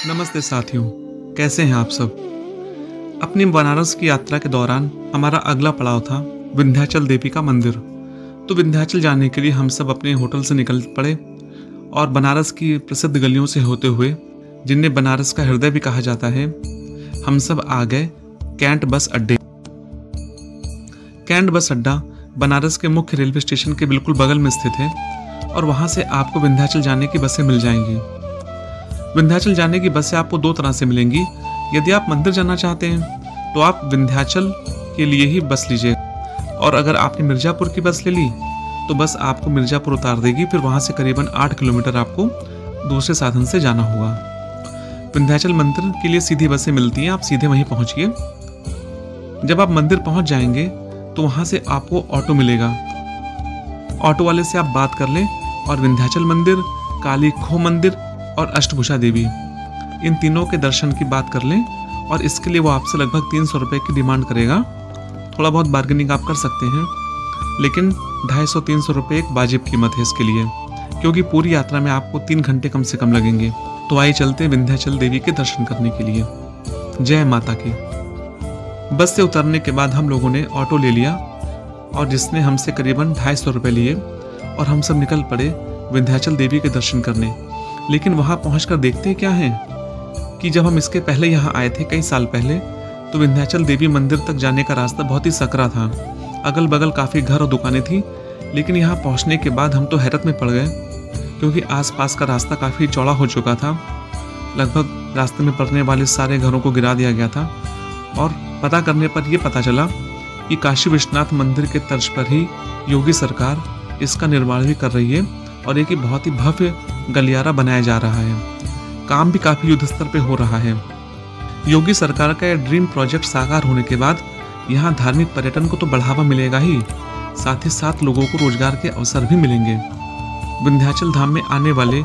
नमस्ते साथियों, कैसे हैं आप सब। अपनी बनारस की यात्रा के दौरान हमारा अगला पड़ाव था विंध्याचल देवी का मंदिर। तो विंध्याचल जाने के लिए हम सब अपने होटल से निकल पड़े और बनारस की प्रसिद्ध गलियों से होते हुए, जिन्हें बनारस का हृदय भी कहा जाता है, हम सब आ गए कैंट बस अड्डे। कैंट बस अड्डा बनारस के मुख्य रेलवे स्टेशन के बिल्कुल बगल में स्थित है और वहां से आपको विंध्याचल जाने की बसें मिल जाएंगी। विंध्याचल जाने की बसें आपको दो तरह से मिलेंगी। यदि आप मंदिर जाना चाहते हैं तो आप विंध्याचल के लिए ही बस लीजिए, और अगर आपने मिर्जापुर की बस ले ली तो बस आपको मिर्जापुर उतार देगी। फिर वहां से करीबन 8 किलोमीटर आपको दूसरे साधन से जाना होगा। विंध्याचल मंदिर के लिए सीधी बसें मिलती हैं, आप सीधे वहीं पहुंचिए। जब आप मंदिर पहुंच जाएंगे तो वहां से आपको ऑटो मिलेगा। ऑटो वाले से आप बात कर लें और विंध्याचल मंदिर, काली खो मंदिर और अष्टभुजा देवी, इन तीनों के दर्शन की बात कर लें, और इसके लिए वो आपसे लगभग 300 रुपये की डिमांड करेगा। थोड़ा बहुत बार्गेनिंग आप कर सकते हैं, लेकिन 250-300 रुपये एक वाजिब कीमत है इसके लिए, क्योंकि पूरी यात्रा में आपको 3 घंटे कम से कम लगेंगे। तो आइए चलते हैं विंध्याचल देवी के दर्शन करने के लिए। जय माता की। बस से उतरने के बाद हम लोगों ने ऑटो ले लिया और जिसने हमसे करीबन 250 रुपये लिए, और हम सब निकल पड़े विंध्याचल देवी के दर्शन करने। लेकिन वहां पहुंचकर देखते क्या है कि जब हम इसके पहले यहाँ आए थे कई साल पहले, तो विंध्याचल देवी मंदिर तक जाने का रास्ता बहुत ही सकरा था। अगल बगल काफ़ी घर और दुकानें थी, लेकिन यहाँ पहुँचने के बाद हम तो हैरत में पड़ गए, क्योंकि आसपास का रास्ता काफ़ी चौड़ा हो चुका था। लगभग रास्ते में पड़ने वाले सारे घरों को गिरा दिया गया था, और पता करने पर यह पता चला कि काशी विश्वनाथ मंदिर के तर्ज पर ही योगी सरकार इसका निर्माण भी कर रही है, और एक बहुत ही भव्य गलियारा बनाया जा रहा है। काम भी काफ़ी युद्ध स्तर पे हो रहा है। योगी सरकार का यह ड्रीम प्रोजेक्ट साकार होने के बाद यहाँ धार्मिक पर्यटन को तो बढ़ावा मिलेगा ही, साथ ही साथ लोगों को रोजगार के अवसर भी मिलेंगे। विंध्याचल धाम में आने वाले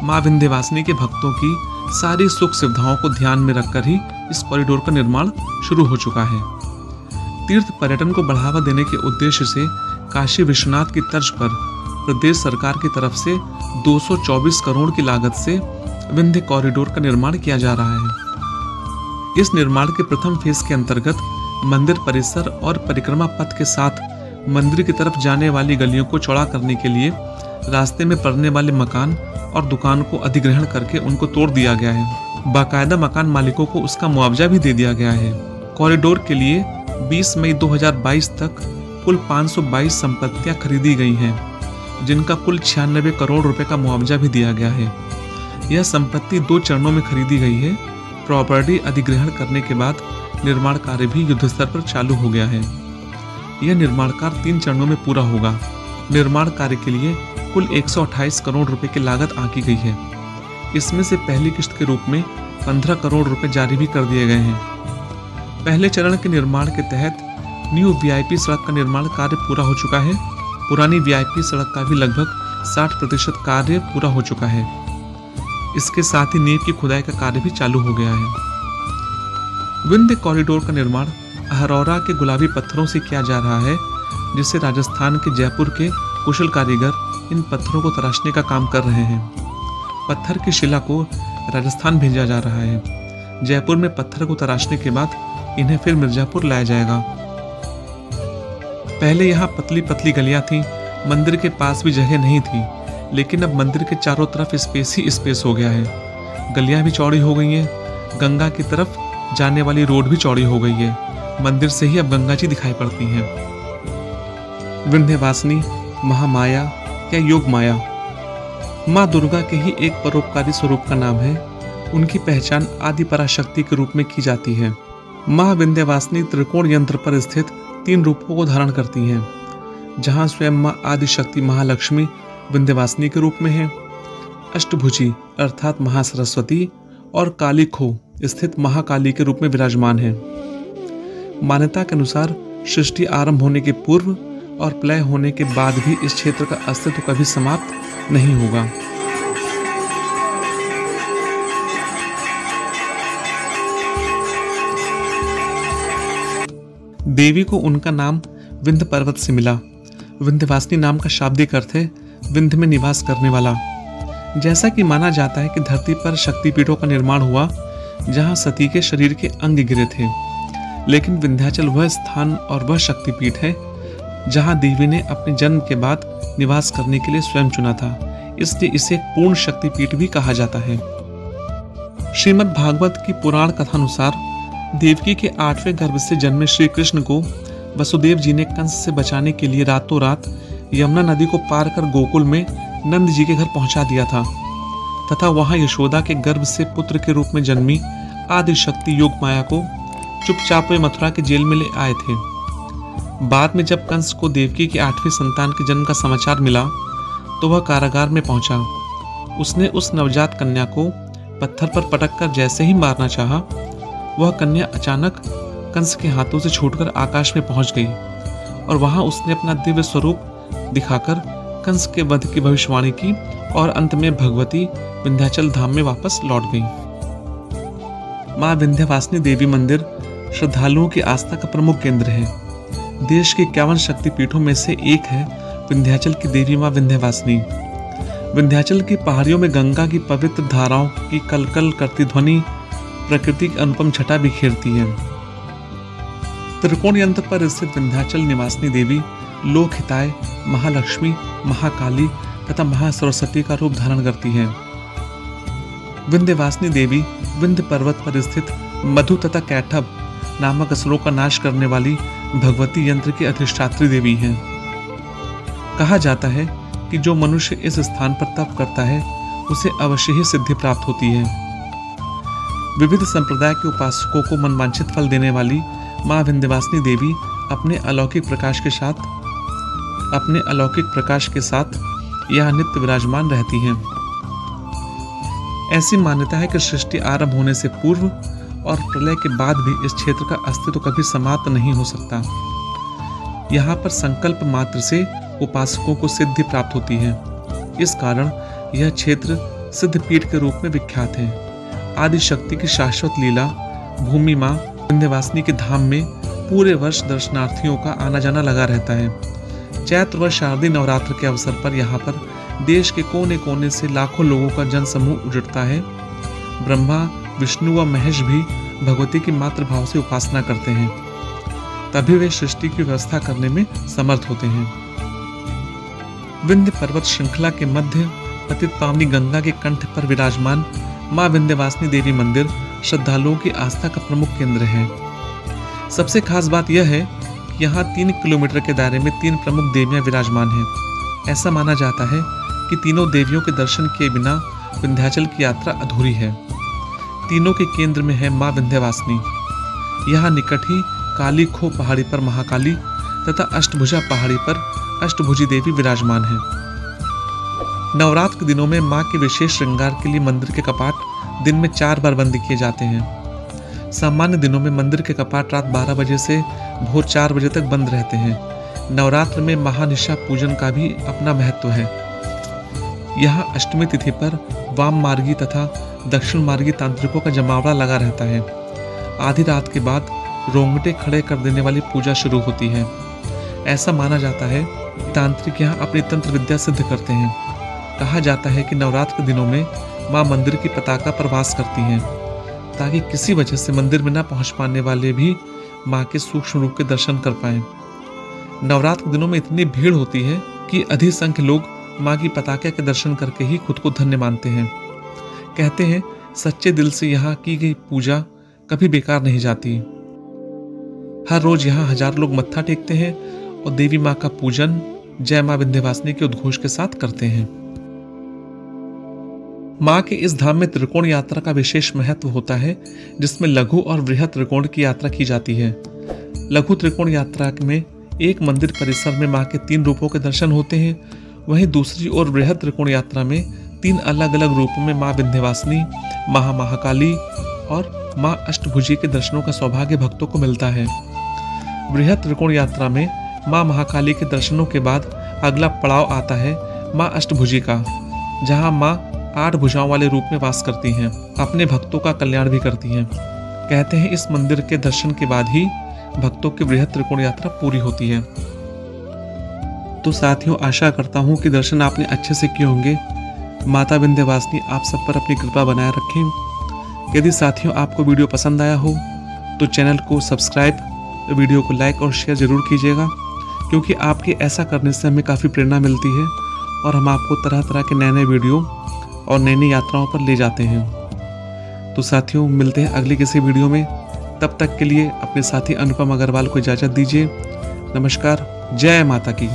माँ विंध्यवासिनी के भक्तों की सारी सुख सुविधाओं को ध्यान में रखकर ही इस कॉरिडोर का निर्माण शुरू हो चुका है। तीर्थ पर्यटन को बढ़ावा देने के उद्देश्य से काशी विश्वनाथ की तर्ज पर प्रदेश सरकार की तरफ से 224 करोड़ की लागत से विंध्य कॉरिडोर का निर्माण किया जा रहा है। इस निर्माण के प्रथम फेज के अंतर्गत मंदिर परिसर और परिक्रमा पथ के साथ मंदिर की तरफ जाने वाली गलियों को चौड़ा करने के लिए रास्ते में पड़ने वाले मकान और दुकान को अधिग्रहण करके उनको तोड़ दिया गया है। बाकायदा मकान मालिकों को उसका मुआवजा भी दे दिया गया है। कॉरिडोर के लिए 20 मई 2022 तक कुल 522 संपत्तियां खरीदी गई हैं, जिनका कुल 96 करोड़ रुपए का मुआवजा भी दिया गया है। यह संपत्ति 2 चरणों में खरीदी गई है। प्रॉपर्टी अधिग्रहण करने के बाद निर्माण कार्य भी युद्ध स्तर पर चालू हो गया है। यह निर्माण कार्य 3 चरणों में पूरा होगा। निर्माण कार्य के लिए कुल 128 करोड़ रुपए की लागत आंकी गई है। इसमें से पहली किस्त के रूप में 15 करोड़ रुपए जारी भी कर दिए गए हैं। पहले चरण के निर्माण के तहत न्यू वीआईपी सड़क का निर्माण कार्य पूरा हो चुका है। पुरानी वीआईपी सड़क का भी लगभग 60% कार्य पूरा हो चुका है। इसके साथ ही नींव की खुदाई का कार्य भी चालू हो गया है। विंध्य कॉरिडोर का निर्माण अहरौरा के गुलाबी पत्थरों से किया जा रहा है, जिससे राजस्थान के जयपुर के कुशल कारीगर इन पत्थरों को तराशने का काम कर रहे हैं। पत्थर की शिला को राजस्थान भेजा जा रहा है। जयपुर में पत्थर को तराशने के बाद इन्हें फिर मिर्जापुर लाया जाएगा। पहले यहाँ पतली पतली गलियां थीं, मंदिर के पास भी जगह नहीं थी, लेकिन अब मंदिर के चारों तरफ स्पेस ही स्पेस हो गया है। गलियां भी चौड़ी हो गई हैं। गंगा की तरफ जाने वाली रोड भी चौड़ी हो गई है। मंदिर से ही अब गंगा जी दिखाई पड़ती हैं। विंध्यवासिनी, महामाया या योग माया माँ दुर्गा के ही एक परोपकारी स्वरूप का नाम है। उनकी पहचान आदि पराशक्ति के रूप में की जाती है। माँ विंध्यवासिनी त्रिकोण यंत्र पर स्थित 3 रूपों को धारण करती हैं, जहां स्वयं माँ आदिशक्ति महालक्ष्मी विंध्यवासिनी के रूप में है, अष्टभुजी अर्थात महासरस्वती और काली खो स्थित महाकाली के रूप में विराजमान है। मान्यता के अनुसार सृष्टि आरंभ होने के पूर्व और प्रलय होने के बाद भी इस क्षेत्र का अस्तित्व कभी समाप्त नहीं होगा। देवी को उनका नाम विंध्य पर्वत से मिला। विंध्यवासिनी नाम का शाब्दिक अर्थ है विंध्य में निवास करने वाला। जैसा कि माना जाता है कि धरती पर शक्तिपीठों का निर्माण हुआ जहां सती के शरीर के अंग गिरे थे, लेकिन विंध्याचल वह स्थान और वह शक्तिपीठ है जहां देवी ने अपने जन्म के बाद निवास करने के लिए स्वयं चुना था, इसलिए इसे पूर्ण शक्तिपीठ भी कहा जाता है। श्रीमद् भागवत की पुराण कथा अनुसार देवकी के 8वें गर्भ से जन्मे श्री कृष्ण को वसुदेव जी ने कंस से बचाने के लिए रातों रात यमुना नदी को पार कर गोकुल में नंद जी के घर पहुंचा दिया था तथा वहां यशोदा के गर्भ से पुत्र के रूप में जन्मी आदि शक्ति योग माया को चुपचाप वे मथुरा के जेल में ले आए थे। बाद में जब कंस को देवकी के 8वें संतान के जन्म का समाचार मिला तो वह कारागार में पहुंचा। उसने उस नवजात कन्या को पत्थर पर पटक कर जैसे ही मारना चाहा, वह कन्या अचानक कंस के हाथों से छूटकर आकाश में पहुंच गई और वहां उसने अपना दिव्य स्वरूप दिखाकर कंस के वध की भविष्यवाणी की और अंत में भगवती विंध्याचल धाम में वापस लौट गई। मां विंध्यवासिनी देवी मंदिर श्रद्धालुओं की आस्था का प्रमुख केंद्र है। देश के 51 शक्तिपीठों में से एक है विंध्याचल की देवी मां विंध्यवासिनी। विंध्याचल की पहाड़ियों में गंगा की पवित्र धाराओं की कलकल करती ध्वनि प्रकृति की अनुपम छटा बिखेरती है। त्रिकोण यंत्र पर स्थित विंध्याचल निवासिनी देवी लोक हिताय, महालक्ष्मी, महाकाली तथा महासरस्वती का रूप धारण करती है। विंध्यवासिनी देवी विंध्य पर्वत पर स्थित मधु तथा कैटभ नामक असुरों का नाश करने वाली भगवती यंत्र की अधिष्ठात्री देवी हैं। कहा जाता है कि जो मनुष्य इस स्थान पर तप करता है उसे अवश्य ही सिद्धि प्राप्त होती है। विविध संप्रदाय के उपासकों को मनवांछित फल देने वाली मां विंध्यवासिनी देवी अपने अलौकिक प्रकाश के साथ यहाँ नित्य विराजमान रहती हैं। ऐसी मान्यता है कि सृष्टि आरंभ होने से पूर्व और प्रलय के बाद भी इस क्षेत्र का अस्तित्व कभी समाप्त नहीं हो सकता। यहाँ पर संकल्प मात्र से उपासकों को सिद्धि प्राप्त होती है। इस कारण यह क्षेत्र सिद्धपीठ के रूप में विख्यात है। आदि शक्ति की शाश्वत लीला भूमि मां विंध्यवासिनी के धाम में पूरे वर्ष दर्शनार्थियों का आना जाना लगा रहता है। चैत्र व शारदीय नवरात्र के अवसर पर यहाँ पर देश के कोने कोने से लाखों लोगों का जन समूह उजड़ता है। ब्रह्मा, विष्णु व महेश भी भगवती की मातृ भाव से उपासना करते हैं, तभी वे सृष्टि की व्यवस्था करने में समर्थ होते हैं। विंध्य पर्वत श्रृंखला के मध्य पतित पावनी गंगा के कंठ पर विराजमान मां विंध्यवासिनी देवी मंदिर श्रद्धालुओं की आस्था का प्रमुख केंद्र है। सबसे खास बात यह है कि यहाँ 3 किलोमीटर के दायरे में 3 प्रमुख देवियां विराजमान हैं। ऐसा माना जाता है कि तीनों देवियों के दर्शन किए बिना विंध्याचल की यात्रा अधूरी है। तीनों के केंद्र में है मां विंध्यवासिनी। यहाँ निकट ही काली खो पहाड़ी पर महाकाली तथा अष्टभुजा पहाड़ी पर अष्टभुजी देवी विराजमान है। नवरात्र के दिनों में मां के विशेष श्रृंगार के लिए मंदिर के कपाट दिन में 4 बार बंद किए जाते हैं। सामान्य दिनों में मंदिर के कपाट रात 12 बजे से भोर 4 बजे तक बंद रहते हैं। नवरात्र में महानिशा पूजन का भी अपना महत्व है। यहाँ अष्टमी तिथि पर वाम मार्गी तथा दक्षिण मार्गी तांत्रिकों का जमावड़ा लगा रहता है। आधी रात के बाद रोंगटे खड़े कर देने वाली पूजा शुरू होती है। ऐसा माना जाता है कि तांत्रिक यहाँ अपनी तंत्र विद्या सिद्ध करते हैं। कहा जाता है कि नवरात्र के दिनों में मां मंदिर की पताका पर वास करती हैं, ताकि किसी वजह से मंदिर में न पहुंच पाने वाले भी मां के सूक्ष्म रूप के दर्शन कर पाएं। नवरात्र के दिनों में इतनी भीड़ होती है कि अधिसंख्य लोग मां की पताका के दर्शन करके ही खुद को धन्य मानते हैं। कहते हैं सच्चे दिल से यहाँ की गई पूजा कभी बेकार नहीं जाती। हर रोज यहाँ हजारों लोग मत्था टेकते हैं और देवी मां का पूजन जय मां विंध्यवासिनी के उद्घोष के साथ करते हैं। मां के इस धाम में त्रिकोण यात्रा का विशेष महत्व होता है, जिसमें लघु और वृहद त्रिकोण की यात्रा की जाती है। लघु त्रिकोण यात्रा में एक मंदिर परिसर में मां के 3 रूपों के दर्शन होते हैं। वहीं दूसरी ओर वृहद त्रिकोण यात्रा में 3 अलग अलग रूपों में मां विंध्यवासिनी, महाकाली और मां अष्टभुजी के दर्शनों का सौभाग्य भक्तों को मिलता है। वृहद त्रिकोण यात्रा में मां महाकाली के दर्शनों के बाद अगला पड़ाव आता है मां अष्टभुजी का, जहां मां 8 भुजाओं वाले रूप में वास करती हैं, अपने भक्तों का कल्याण भी करती हैं। कहते हैं इस मंदिर के दर्शन के बाद ही भक्तों की वृहद त्रिकोण यात्रा पूरी होती है। तो साथियों, आशा करता हूं कि दर्शन आपने अच्छे से किए होंगे। माता विंध्यवासिनी आप सब पर अपनी कृपा बनाए रखें। यदि साथियों आपको वीडियो पसंद आया हो तो चैनल को सब्सक्राइब, वीडियो को लाइक और शेयर ज़रूर कीजिएगा, क्योंकि आपके ऐसा करने से हमें काफ़ी प्रेरणा मिलती है और हम आपको तरह तरह के नए नए वीडियो और नई नई यात्राओं पर ले जाते हैं। तो साथियों, मिलते हैं अगली किसी वीडियो में। तब तक के लिए अपने साथी अनुपम अग्रवाल को इजाज़त दीजिए। नमस्कार। जय माता की।